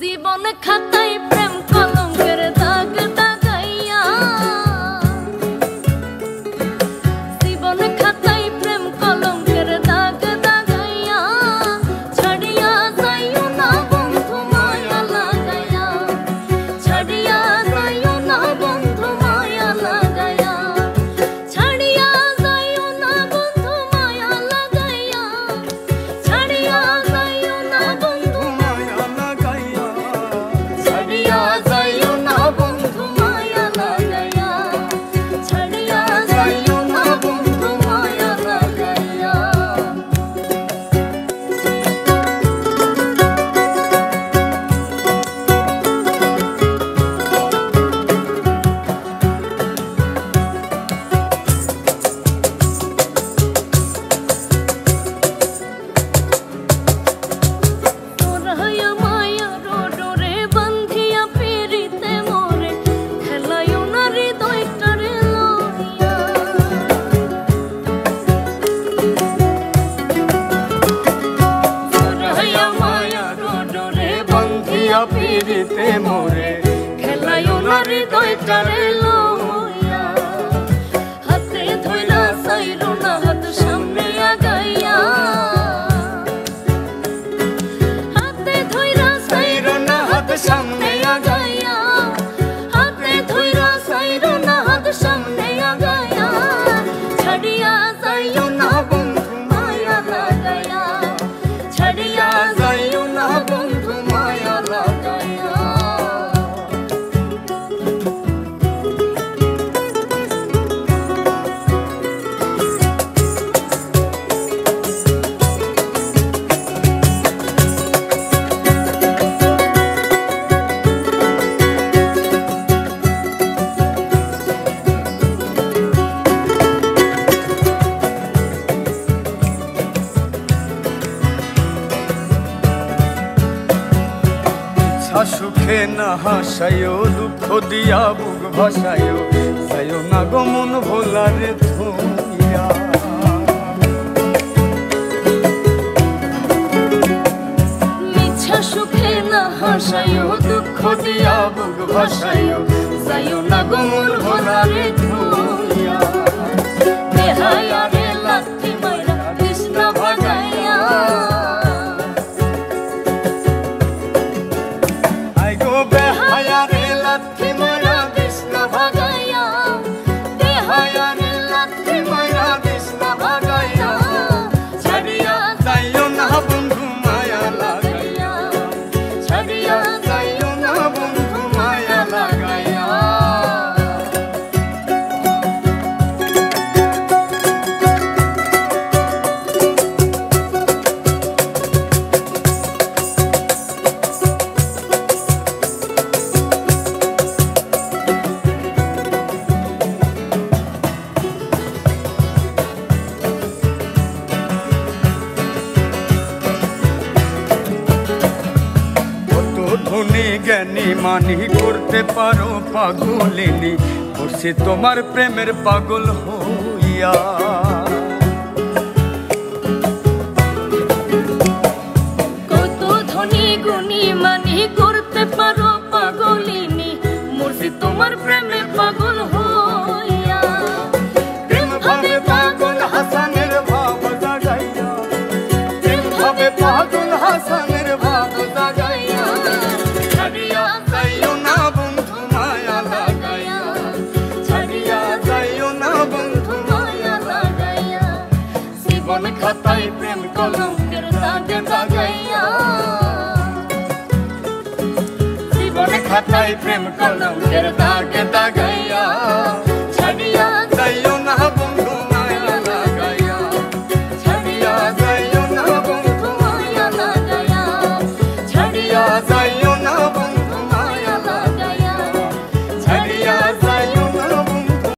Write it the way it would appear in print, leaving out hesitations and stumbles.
জীবন খাতায় প্রেম কলঙ্কের দাগ দাগাইয়া, জীবন খাতায় প্রেম কলঙ্কের দাগ দাগাইয়া, ছাড়িয়া যাইও না বন্ধু মায়া লাগাইয়া, ছাড়িয়া যাইও না বন্ধু মায়া লাগাইয়া, ছাড়িয়া যাইও না বন্ধু মায়া লাগাইয়া, ছাড়িয়া যাইও না বন্ধু মায়া লাগাইয়া, ছাড়িয়া যাইও না বন্ধু মায়া লাগাইয়া, ছাড়িয়া যাইও না বন্ধু মায়া লাগাইয়া। পিরিতে মোরে খেলায়ও না হৃদয়টারে লইয়া, হাতে ধইরা সাইরো না হাত সামনে আগাইয়া, হাতে ধইরা সাইরো না হাত সামনে আগাইয়া, হাতে ধইরা সাইরো না হাত সামনে আগাইয়া, ছাড়িয়া যাইও না বন্ধু মায়া লাগাইয়া, ছাড়িয়া যাইও না বন্ধু মায়া লাগাইয়া। সুখে না হাসায়ও দুঃখ দিয়া বুক ভাসায়ও, যাইও না গো মন ভোলারে থইয়া, মিছা সুখে না হাসায়ও দুঃখ দিয়া বুক ভাসায়ও, যাইও না গো মন ভোলারে থইয়া, বেহায়ারে লাথি মাইরা কৃষ্ণা ভাগাইয়া, বেহায়ারে লাথি মারা কৃষ্ণ ভাগাইয়া, বেহায়ারে লাথি মাইরা কৃষ্ণা ভাগাইয়া, ছাড়িয়া যাইও না বন্ধু মায়া লাগাইয়া, ছাড়িয়া যাইও না বন্ধু মায়া লাগাইয়া। ধনী জ্ঞানী মানি করতে পারো পাগলিনী, করছি তোমার প্রেমের পাগল হইয়া, কত ধনী গুণী মানি করতে পারো পাগলিনী, মরছি তোমার প্রেমে পাগল হইয়া, প্রেম ভাবে পাগল হাসানের ভাব জাগাইয়া, প্রেম ভাবে পাগল হাসানের ভাব জাগাইয়া, ছাড়িয়া যাইও না বন্ধু মায়া লাগাইয়া, ছাড়িয়া যাইও না বন্ধু মায়া লাগাইয়া, জীবন খাতায় প্রেম কলঙ্কের দাগ দাগাইয়া, জীবন খাতায় প্রেম কলঙ্কের দাগ দাগাইয়া, ছাড়িয়া যাইও না বন্ধু।